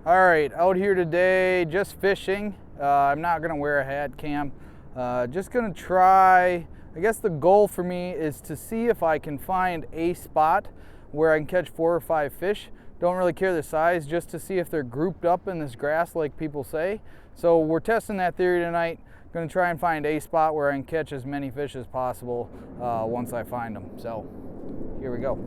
All right, out here today, just fishing. I'm not gonna wear a hat cam. Just gonna try, I guess the goal for me is to see if I can find a spot where I can catch 4 or 5 fish. Don't really care the size, just to see if they're grouped up in this grass like people say. So we're testing that theory tonight. Gonna try and find a spot where I can catch as many fish as possible once I find them. So here we go.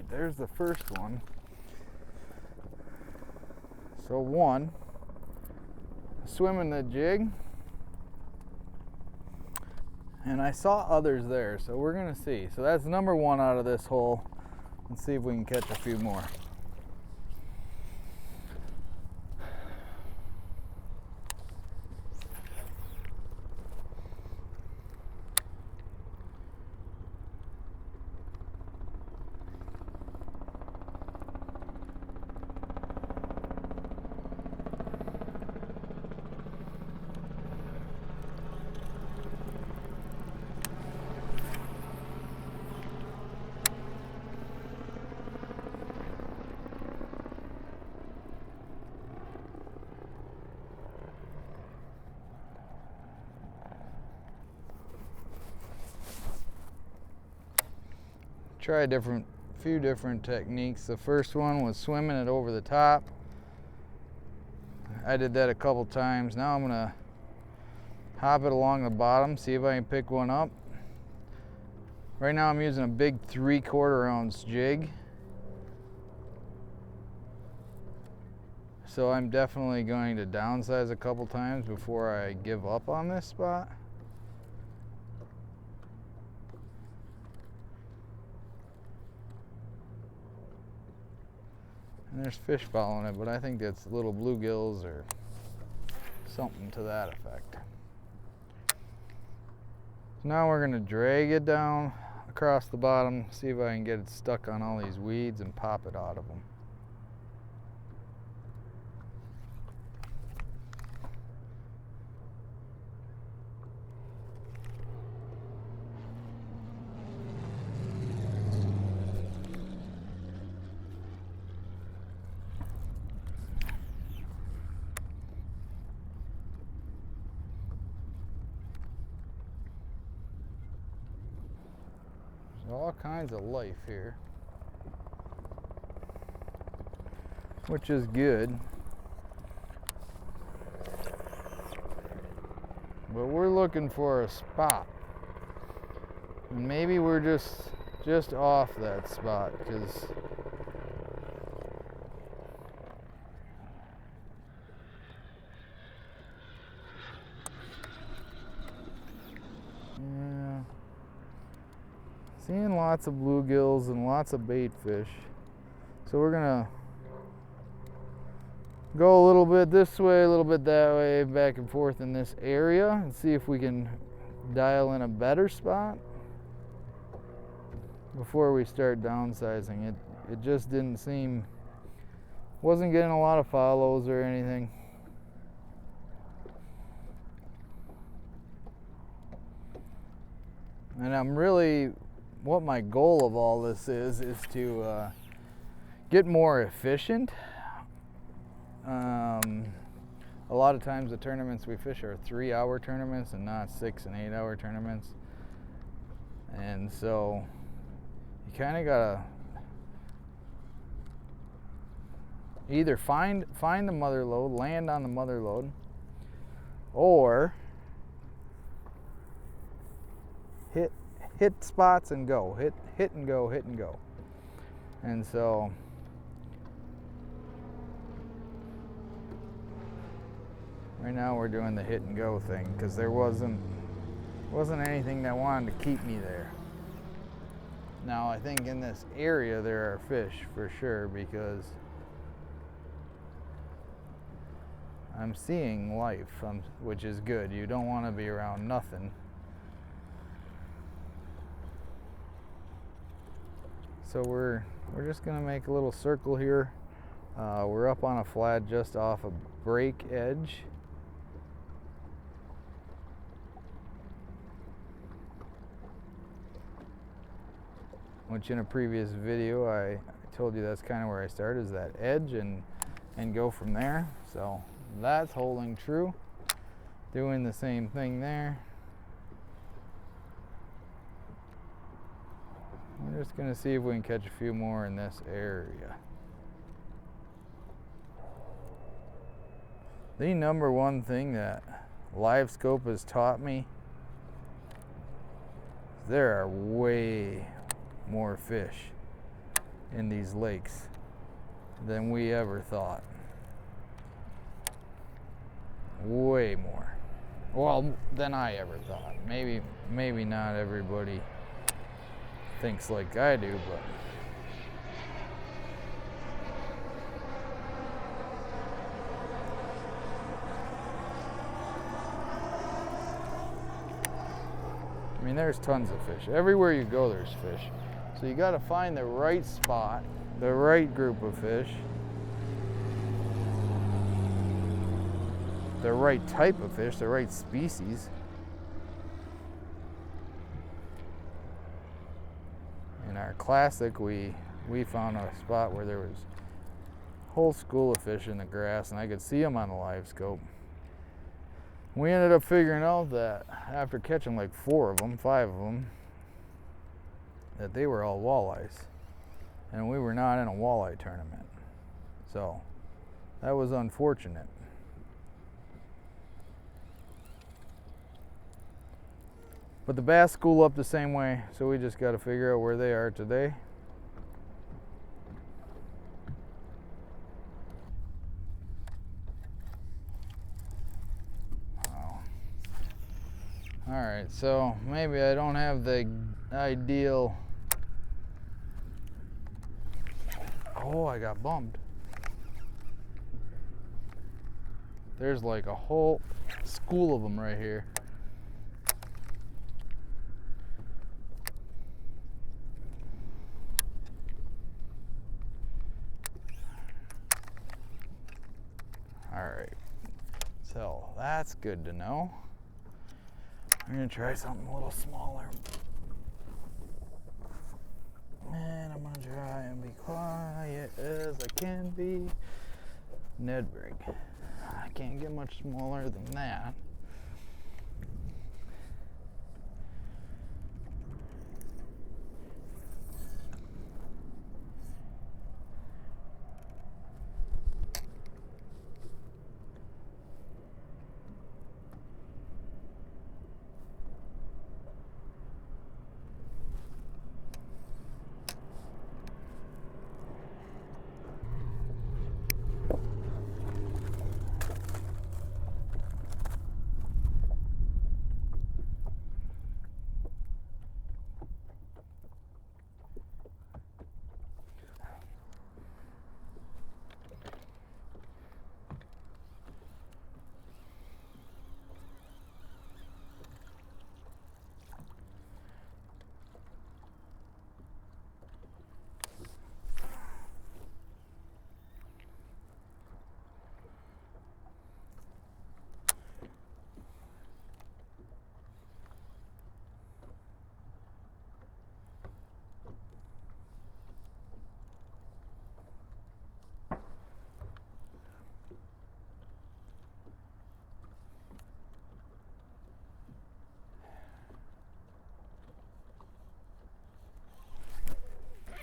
There's the first one. So one, swimming the jig, and I saw others there, so we're gonna see. So that's number one out of this hole. Let's see if we can catch a few more. Try a few different techniques. The first one was swimming it over the top. I did that a couple times. Now I'm gonna hop it along the bottom, see if I can pick one up. Right now I'm using a big 3/4 ounce jig. So I'm definitely going to downsize a couple times before I give up on this spot. And there's fish following it, but I think it's little bluegills or something to that effect. So now we're going to drag it down across the bottom, see if I can get it stuck on all these weeds and pop it out of them. All kinds of life here, which is good, but we're looking for a spot, and maybe we're just off that spot, because seeing lots of bluegills and lots of bait fish. So we're gonna go a little bit this way, a little bit that way, back and forth in this area, and see if we can dial in a better spot before we start downsizing. It just didn't seem, wasn't getting a lot of follows or anything. And I'm really, what my goal of all this is to get more efficient. A lot of times the tournaments we fish are 3-hour tournaments and not 6 and 8-hour tournaments. And so you kind of gotta either find the mother lode, land on the mother lode, or hit spots and go, hit and go. And so right now we're doing the hit and go thing, because there wasn't anything that wanted to keep me there. Now I think in this area there are fish for sure, because I'm seeing life, which is good. You don't want to be around nothing. So we're just gonna make a little circle here. We're up on a flat just off a break edge. Which in a previous video I told you that's kind of where I started, is that edge, and go from there. So that's holding true. Doing the same thing there. We're just gonna see if we can catch a few more in this area. The number one thing that LiveScope has taught me, there are way more fish in these lakes than we ever thought. Way more. Well, than I ever thought. Maybe not everybody thinks like I do, but I mean, there's tons of fish. Everywhere you go, there's fish. So you got to find the right spot, the right group of fish, the right type of fish, the right species. In our classic, we found a spot where there was a whole school of fish in the grass, and I could see them on the LiveScope. We ended up figuring out that after catching like 5 of them, that they were all walleyes, and we were not in a walleye tournament. So that was unfortunate. But the bass school up the same way, so we just got to figure out where they are today. Alright, so maybe I don't have the ideal. Oh, I got bumped. There's like a whole school of them right here. Alright, so that's good to know. I'm gonna try something a little smaller. And I'm gonna try and be quiet as I can be. Ned rig. I can't get much smaller than that.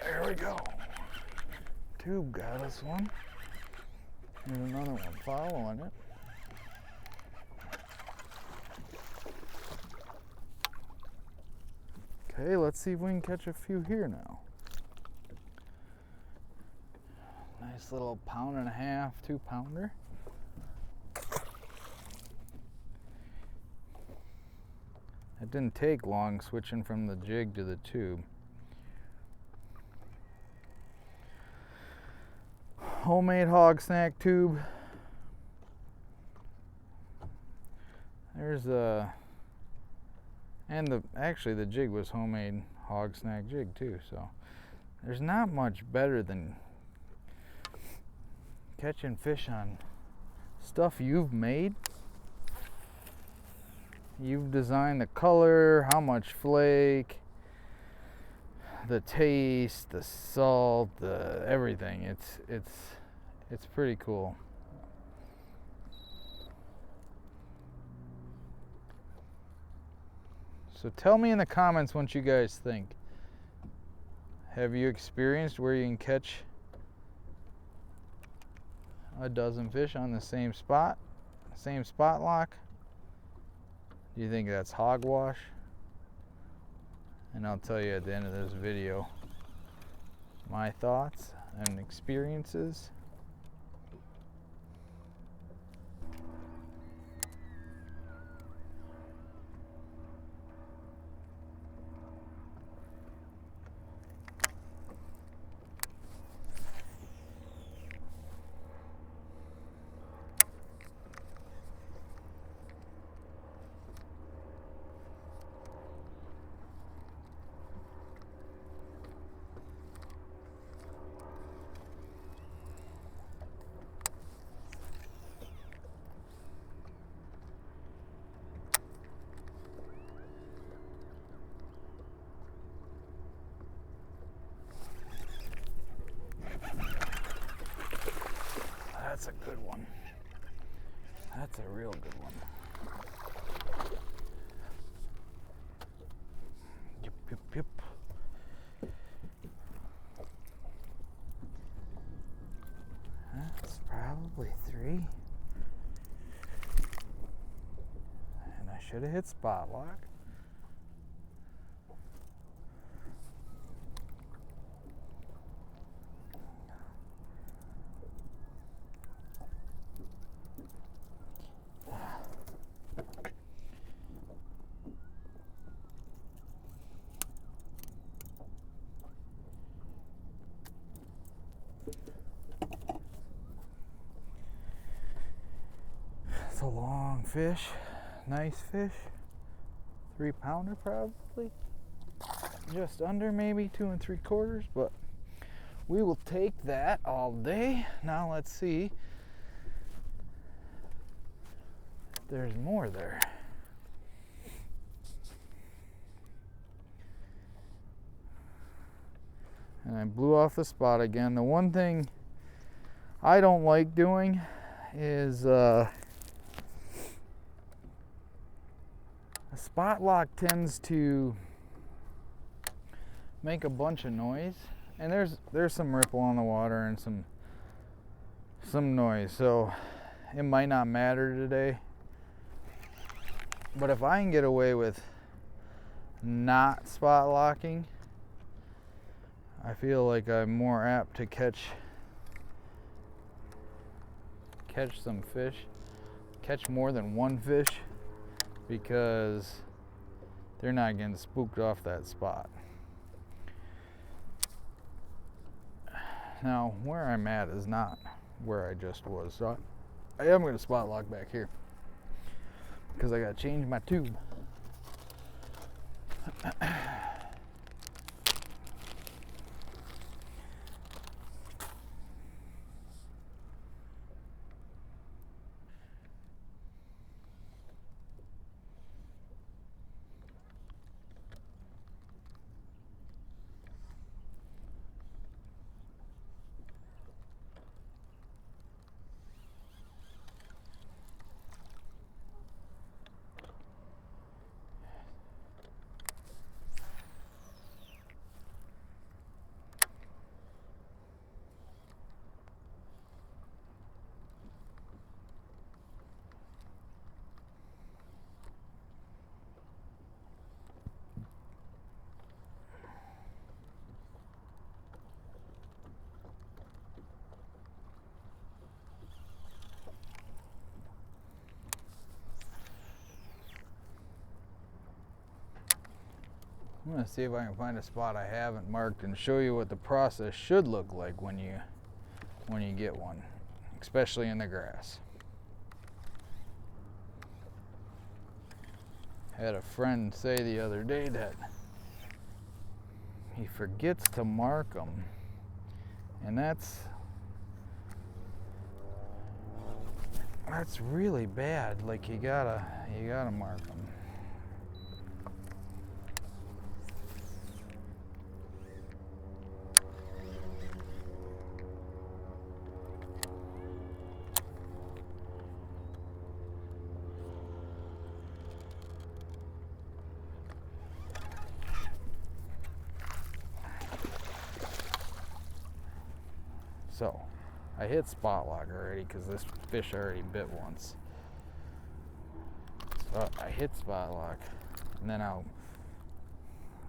There we go. Tube got us one. There's another one following it. Okay, let's see if we can catch a few here now. Nice little 1.5 pound, 2 pounder. It didn't take long switching from the jig to the tube. Homemade hog snack tube. There's actually the jig was homemade hog snack jig too, so there's not much better than catching fish on stuff you've made. You've designed the color, how much flake, the taste, the salt, the everything. It's pretty cool. So tell me in the comments what you guys think. Have you experienced where you can catch a dozen fish on the same spot lock? Do you think that's hogwash? And I'll tell you at the end of this video my thoughts and experiences. That's a good one. That's a real good one. Yep, yep, yep. That's probably 3. And I should have hit spot lock. It's a long fish, nice fish, 3-pounder probably, just under maybe 2 3/4, but we will take that all day. Now let's see if there's more there. And I blew off the spot again. The one thing I don't like doing is a spot lock tends to make a bunch of noise, and there's some ripple on the water and some noise, so it might not matter today. But if I can get away with not spot locking, I feel like I'm more apt to catch some fish, catch more than one fish, because they're not getting spooked off that spot. Now, where I'm at is not where I just was, so I am going to spot lock back here because I got to change my tube. I'm going to see if I can find a spot I haven't marked and show you what the process should look like when you get one, especially in the grass. I had a friend say the other day that he forgets to mark them, and that's really bad. Like you gotta mark them. So, I hit spot lock already because this fish already bit once. So I hit spot lock, and then I'll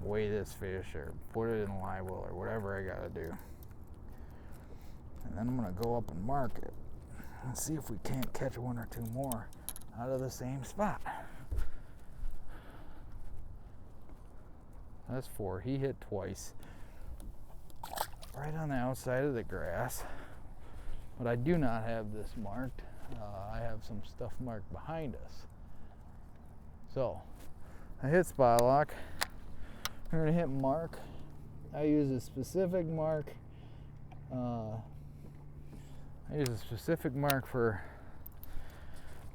weigh this fish or put it in live well or whatever I gotta do. And then I'm gonna go up and mark it and see if we can't catch one or two more out of the same spot. That's 4. He hit twice. Right on the outside of the grass, but I do not have this marked. I have some stuff marked behind us. So I hit spot lock. We're gonna hit mark. I use a specific mark. I use a specific mark for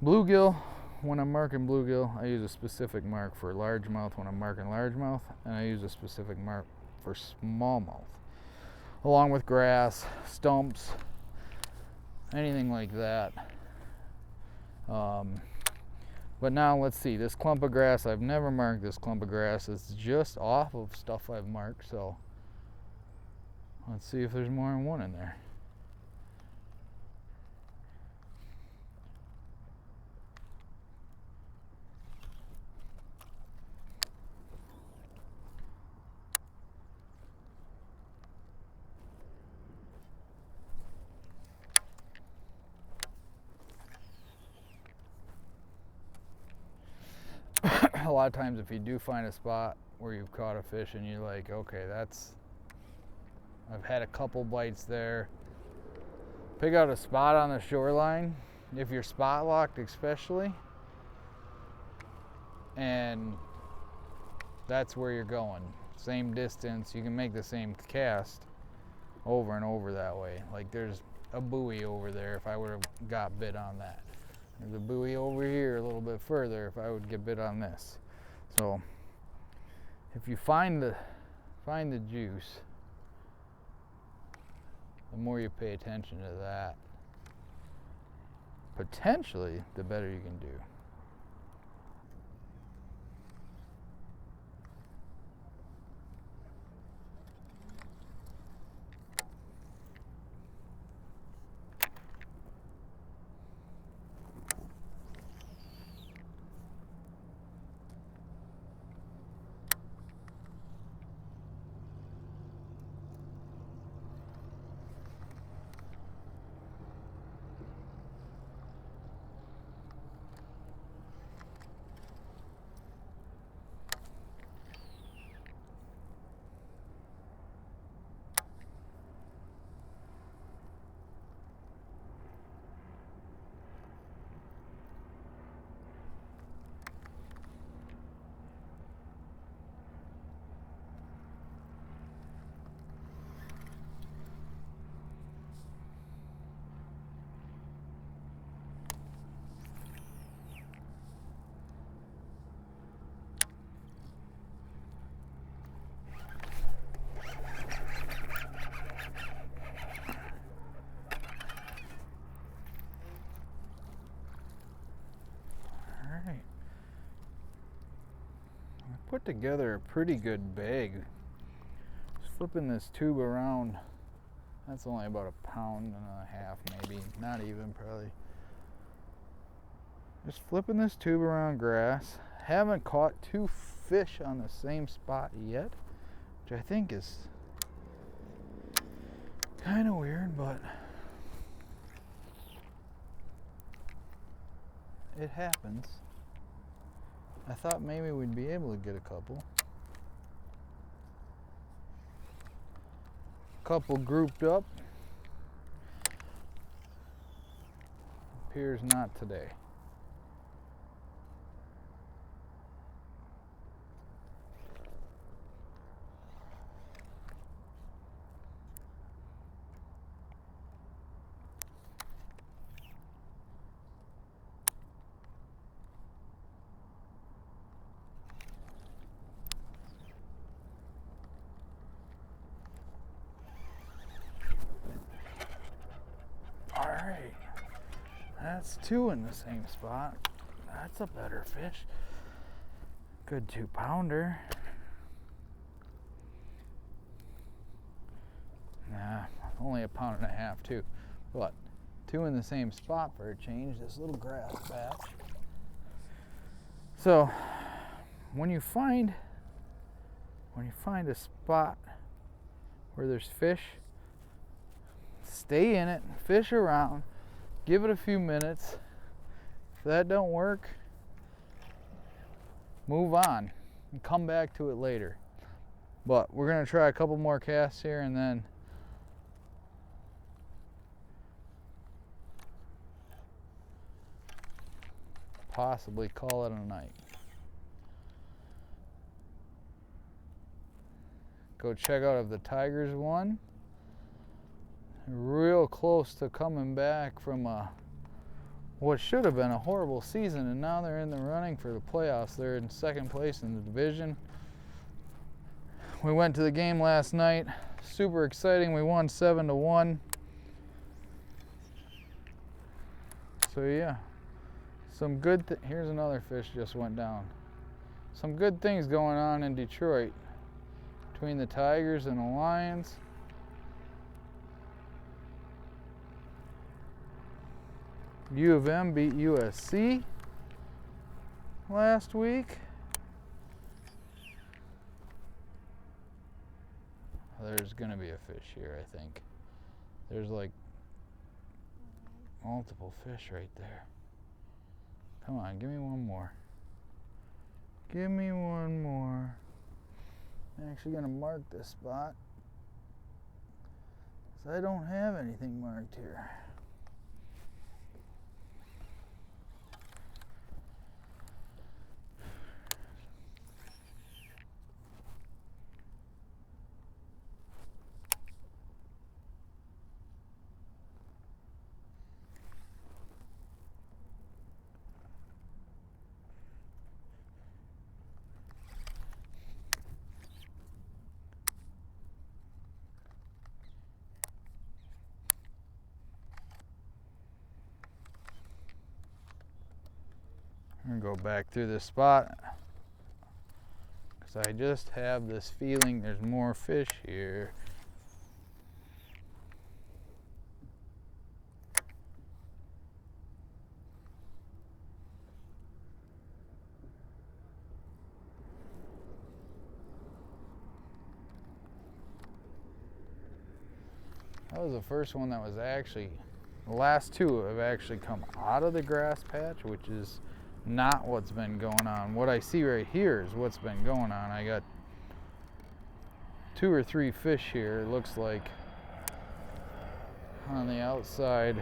bluegill. When I'm marking bluegill, I use a specific mark for largemouth when I'm marking largemouth, and I use a specific mark for smallmouth, along with grass, stumps, anything like that. But now let's see, this clump of grass, I've never marked this clump of grass. It's just off of stuff I've marked, so let's see if there's more than one in there. A lot of times if you do find a spot where you've caught a fish and you're like, okay, I've had a couple bites there, pick out a spot on the shoreline if you're spot locked especially, and that's where you're going, same distance, you can make the same cast over and over that way. Like there's a buoy over there if I would have got bit on that. There's a buoy over here a little bit further if I would get bit on this. So if you find the juice, the more you pay attention to that, potentially the better you can do. Put together a pretty good bag. Just flipping this tube around, that's only about 1.5 pounds, maybe, not even probably. Just flipping this tube around grass. Haven't caught 2 fish on the same spot yet, which I think is kind of weird, but it happens. I thought maybe we'd be able to get a couple. Couple grouped up. Appears not today. Alright, that's 2 in the same spot. That's a better fish. Good 2-pounder. Nah, only 1.5 pounds too. But 2 in the same spot for a change, this little grass patch. So when you find a spot where there's fish, stay in it, fish around, give it a few minutes. If that don't work, move on and come back to it later. But we're gonna try a couple more casts here and then possibly call it a night. Go check out if the Tigers won. Real close to coming back from what should have been a horrible season, and now they're in the running for the playoffs. They're in second place in the division. We went to the game last night. Super exciting. We won 7-1. So yeah, some good. Here's another fish just went down. Some good things going on in Detroit between the Tigers and the Lions. U of M beat USC last week. There's gonna be a fish here, I think. There's like multiple fish right there. Come on, give me one more. Give me one more. I'm actually gonna mark this spot, 'cause I don't have anything marked here. I'm gonna go back through this spot because I just have this feeling there's more fish here. That was the first one that was actually, the last two have actually come out of the grass patch, which is not what's been going on. What I see right here is what's been going on. I got 2 or 3 fish here, it looks like, on the outside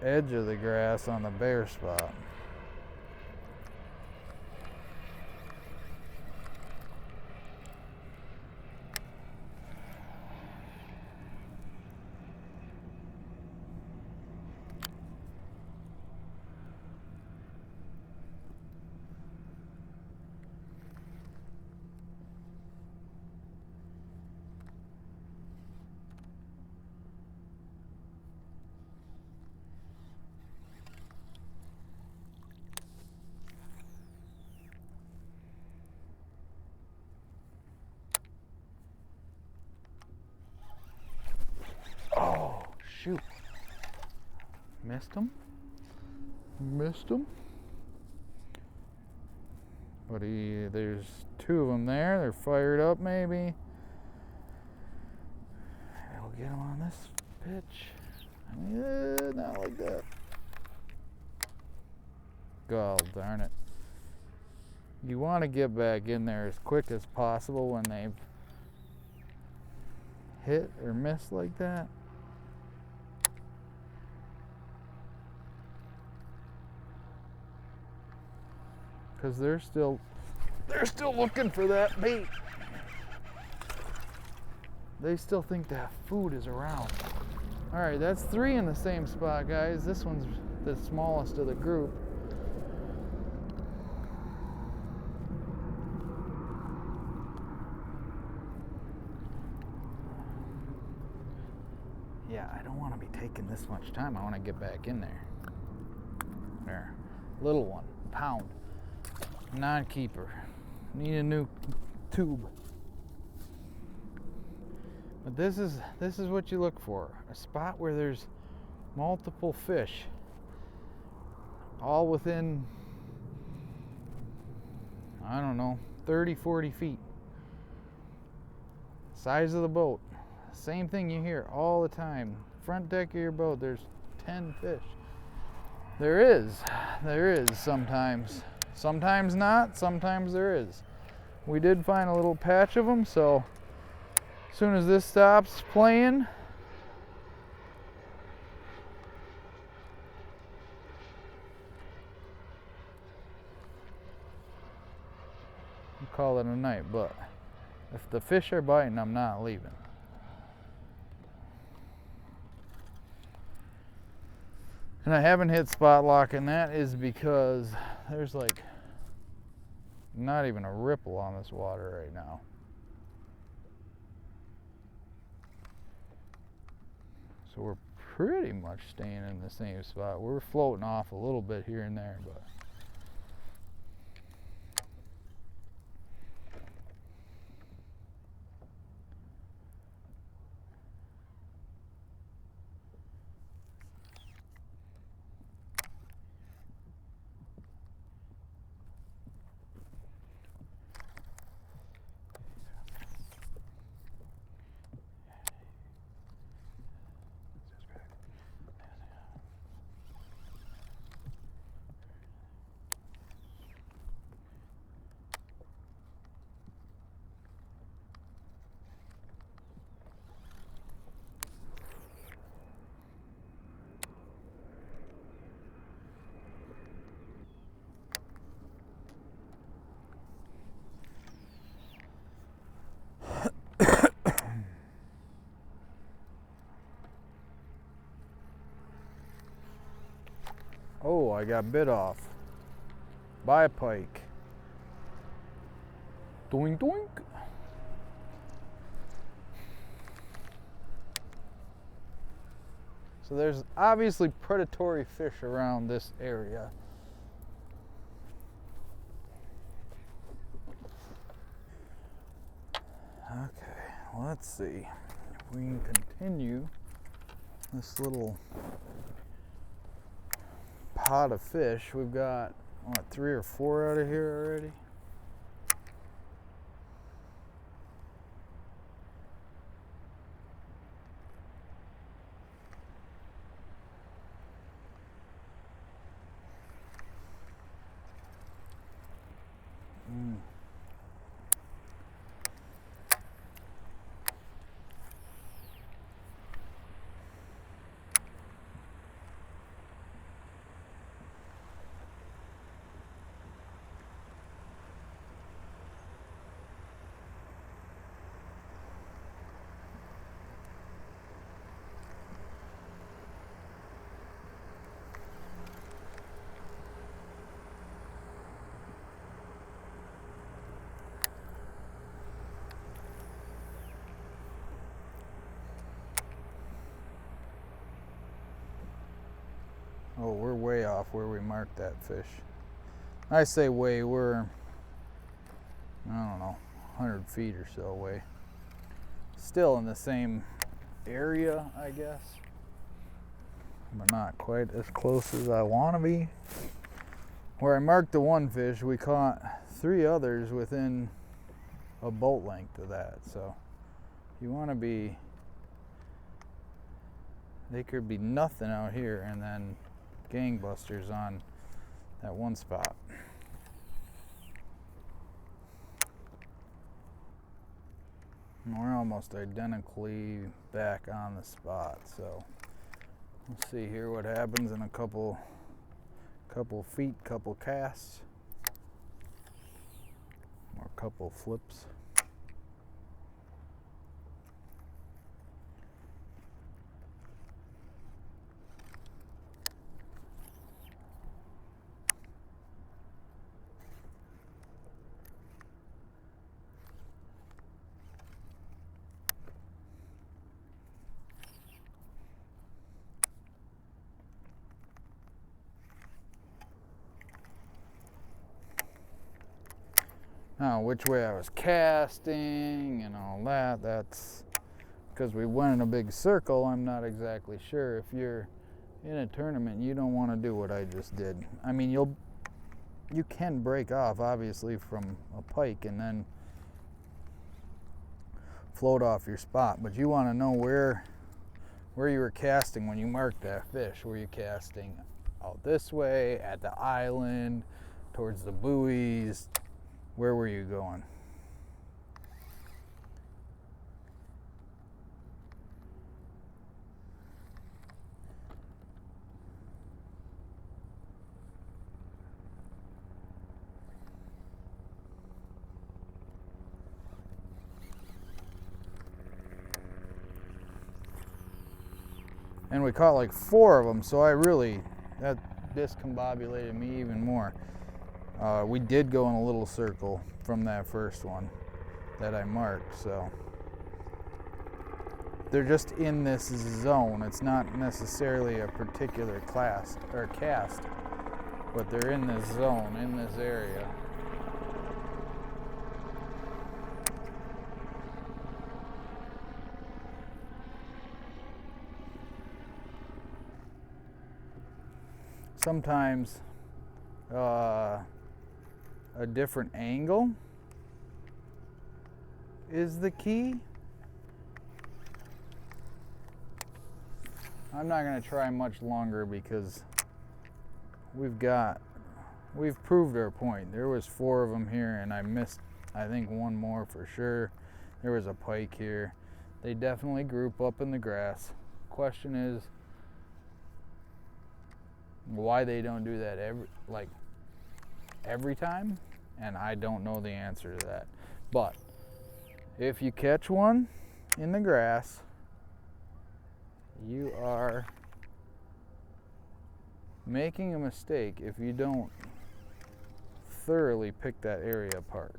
edge of the grass on the bare spot. Oh, shoot. Missed him. But there's 2 of them there. They're fired up maybe. We'll get them on this pitch. I mean, not like that. God darn it. You want to get back in there as quick as possible when they've hit or missed like that. Because they're still looking for that bait. They still think that food is around. All right, that's 3 in the same spot, guys. This one's the smallest of the group. Yeah, I don't want to be taking this much time. I want to get back in there. There, little one, pound. Non-keeper. Need a new tube. But this is what you look for. A spot where there's multiple fish. All within, I don't know, 30, 40 feet. Size of the boat. Same thing you hear all the time. Front deck of your boat, there's 10 fish. There is sometimes. Sometimes not, sometimes there is. We did find a little patch of them, so as soon as this stops playing, we'll call it a night. But if the fish are biting, I'm not leaving. And I haven't hit spot lock, and that is because there's like not even a ripple on this water right now. So we're pretty much staying in the same spot. We're floating off a little bit here and there, but oh, I got bit off by a pike. Doink doink. So there's obviously predatory fish around this area. let's see if we can continue this little pot of fish. We've got, what, 3 or 4 out of here already? Oh, we're way off where we marked that fish. I say way, we're, I don't know, 100 feet or so away. Still in the same area, I guess, but not quite as close as I want to be. Where I marked the one fish, we caught 3 others within a boat length of that. So you want to be, they could be nothing out here and then gangbusters on that one spot. And we're almost identically back on the spot, so we'll see here what happens in a couple feet, couple casts, or a couple flips. Now, which way I was casting and all that, that's because we went in a big circle. I'm not exactly sure. If you're in a tournament, you don't want to do what I just did. I mean, you can break off, obviously, from a pike and then float off your spot, but you want to know where you were casting when you marked that fish. Were you casting out this way, at the island, towards the buoys? Where were you going? And we caught like 4 of them, so that discombobulated me even more. We did go in a little circle from that first one that I marked, so they're just in this zone. It's not necessarily a particular class or cast, but they're in this zone, in this area. Sometimes a different angle is the key. I'm not going to try much longer because we've proved our point. There was 4 of them here and I missed, I think, 1 more for sure. There was a pike here. They definitely group up in the grass. Question is why they don't do that every time, and I don't know the answer to that. But if you catch one in the grass, you are making a mistake if you don't thoroughly pick that area apart.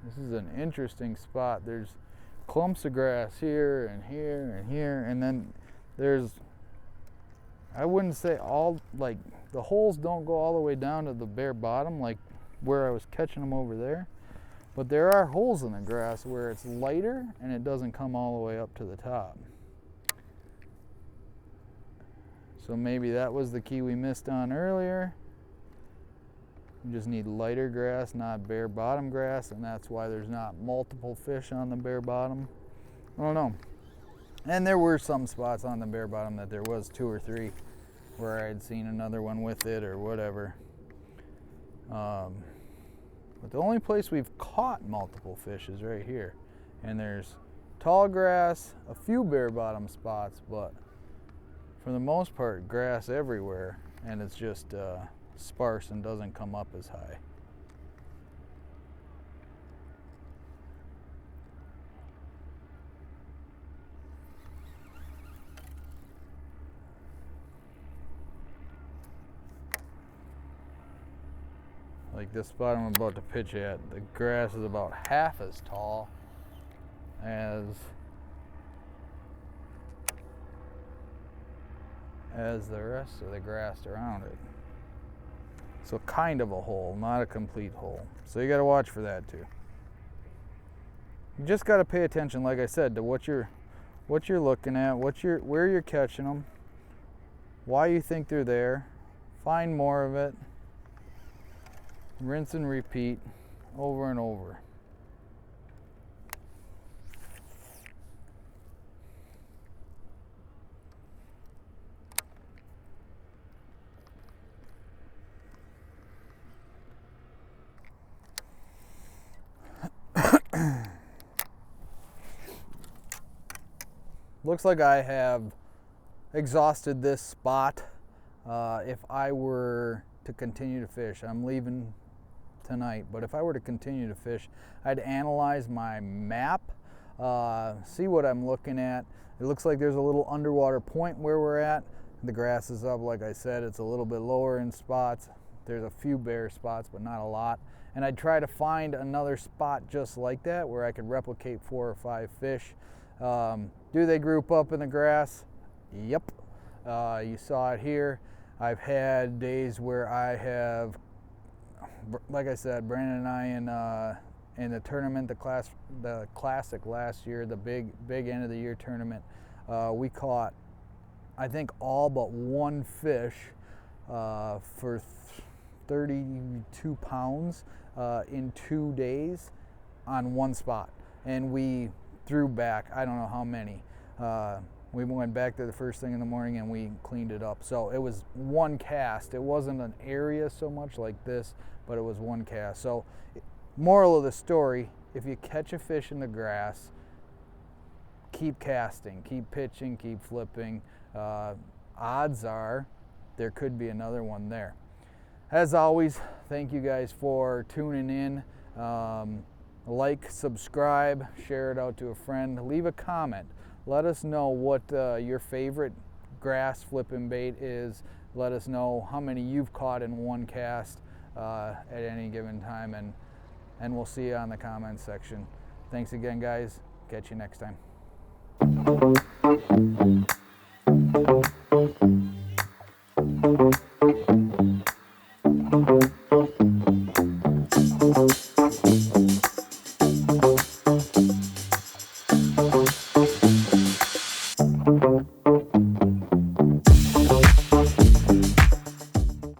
This is an interesting spot. There's clumps of grass here and here and here, and then there's, I wouldn't say all, like the holes don't go all the way down to the bare bottom like where I was catching them over there, but there are holes in the grass where it's lighter and it doesn't come all the way up to the top. So maybe that was the key we missed on earlier. You just need lighter grass, not bare bottom grass, and that's why there's not multiple fish on the bare bottom. I don't know. And there were some spots on the bare bottom that there was 2 or 3 where I had seen another one with it or whatever. But the only place we've caught multiple fish is right here. And there's tall grass, a few bare bottom spots, but for the most part, grass everywhere, and it's just sparse and doesn't come up as high. Like this spot I'm about to pitch at, the grass is about half as tall as the rest of the grass around it. So kind of a hole, not a complete hole. So you got to watch for that too. You just got to pay attention, like I said, to what you're looking at, where you're catching them, why you think they're there. Find more of it. Rinse and repeat over and over. Looks like I have exhausted this spot. If I were to continue to fish, I'm leaving tonight, but if I were to continue to fish, I'd analyze my map, see what I'm looking at. It looks like there's a little underwater point where we're at. The grass is up, like I said, it's a little bit lower in spots. There's a few bare spots, but not a lot. And I'd try to find another spot just like that where I could replicate 4 or 5 fish. Do they group up in the grass? Yep. You saw it here. I've had days where I have, like I said, Brandon and I in the tournament, the classic last year, the big end of the year tournament, we caught, I think, all but 1 fish for 32 pounds in 2 days on 1 spot, and we threw back I don't know how many. We went back there the first thing in the morning and we cleaned it up. So it was 1 cast. It wasn't an area so much like this, but it was 1 cast. So moral of the story, if you catch a fish in the grass, keep casting, keep pitching, keep flipping. Odds are there could be another one there. As always, thank you guys for tuning in. Like, subscribe, share it out to a friend, leave a comment. Let us know what your favorite grass flipping bait is. Let us know how many you've caught in 1 cast at any given time, and we'll see you on the comments section. Thanks again, guys. Catch you next time.